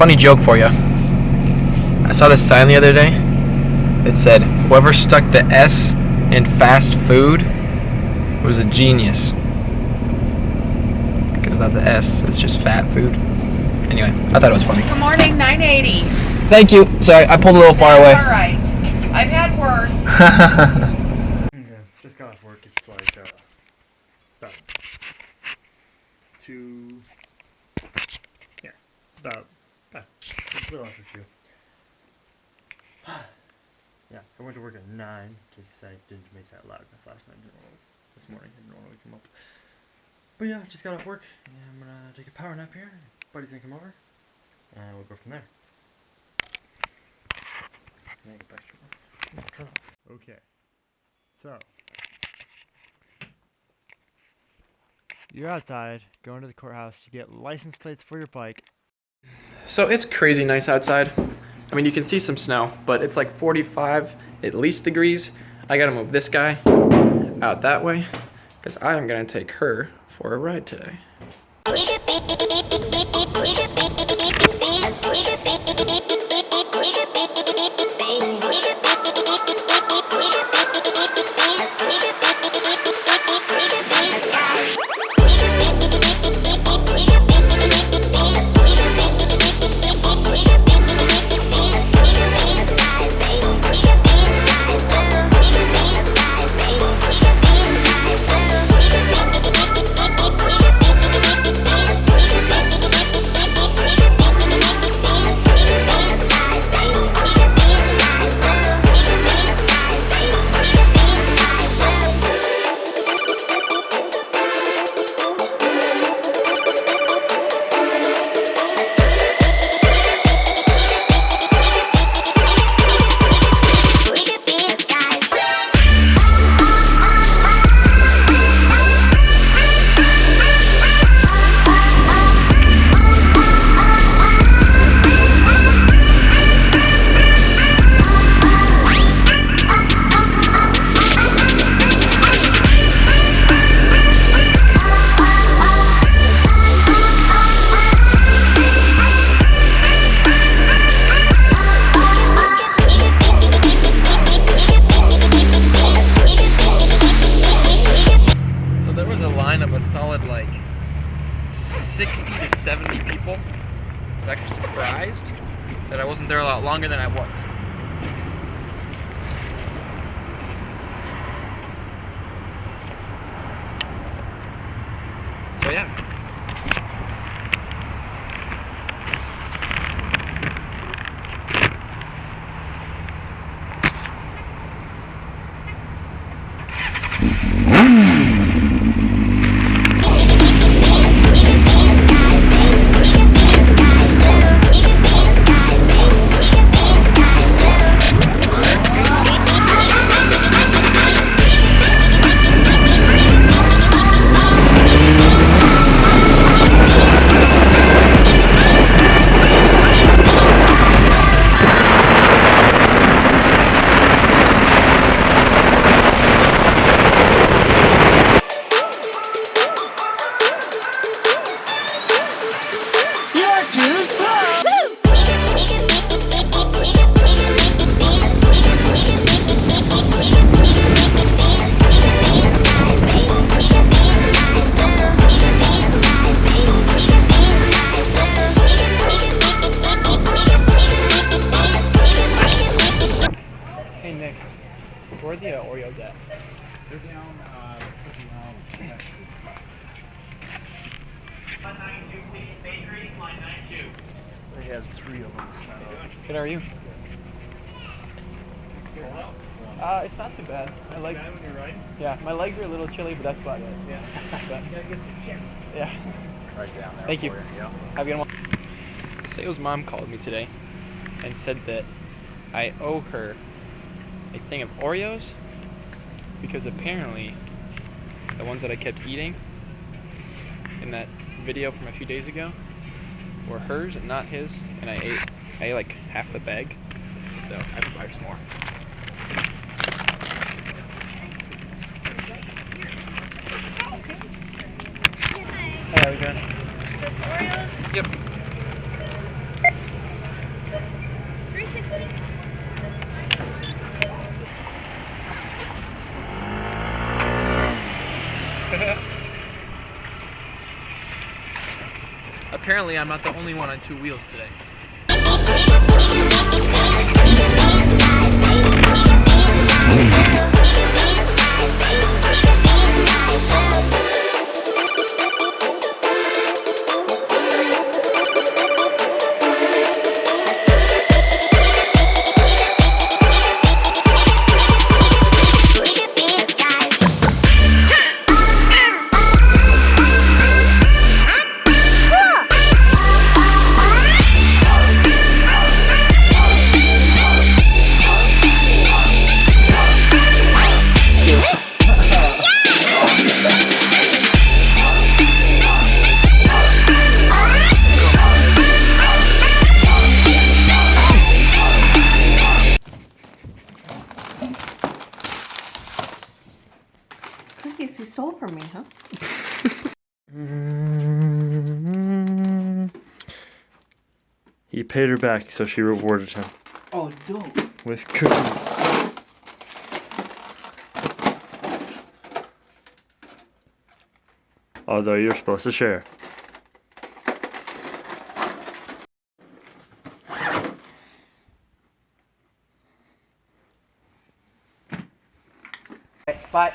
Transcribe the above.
Funny joke for you. I saw this sign the other day. It said, whoever stuck the S in fast food was a genius. Because without the S, it's just fat food. Anyway, I thought it was funny. Good morning, 980. Thank you. Sorry, I pulled a little far away. All right. I've had worse. Okay, just got off work. It's like about a little after 2. Yeah, I went to work at 9 because I didn't make that loud enough last night. This morning didn't normally come up. But yeah, just got off work and I'm gonna take a power nap here. Buddy's gonna come over and we'll go from there. Get back to work. Turn off. Okay, so you're outside going to the courthouse to get license plates for your bike. So it's crazy nice outside. I mean, you can see some snow, but it's like 45 at least degrees. I gotta move this guy out that way because I am gonna take her for a ride today. Of a solid like 60 to 70 people. I was actually surprised that I wasn't there a lot longer than I was. So yeah. Hey Nick, where are the Oreos at? They're down, 192 Bakery, line 92. They had 3 of them. Good, how are you? It's not too bad. My leg. When you're riding? Yeah, my legs are a little chilly, but that's about it. Yeah. You gotta get some chips. Yeah. Right down there. Thank you. Yeah. Have a good one. Sale's mom called me today and said that I owe her a thing of Oreos because apparently the ones that I kept eating in that video from a few days ago were hers and not his, and I ate like half the bag, so I have to buy her some more. Hey, how are you doing? Just Oreos? Yep. Apparently, I'm not the only one on two wheels today. Cookies he stole from me, huh? He paid her back, so she rewarded him Oh, dope. with cookies. Although you're supposed to share. But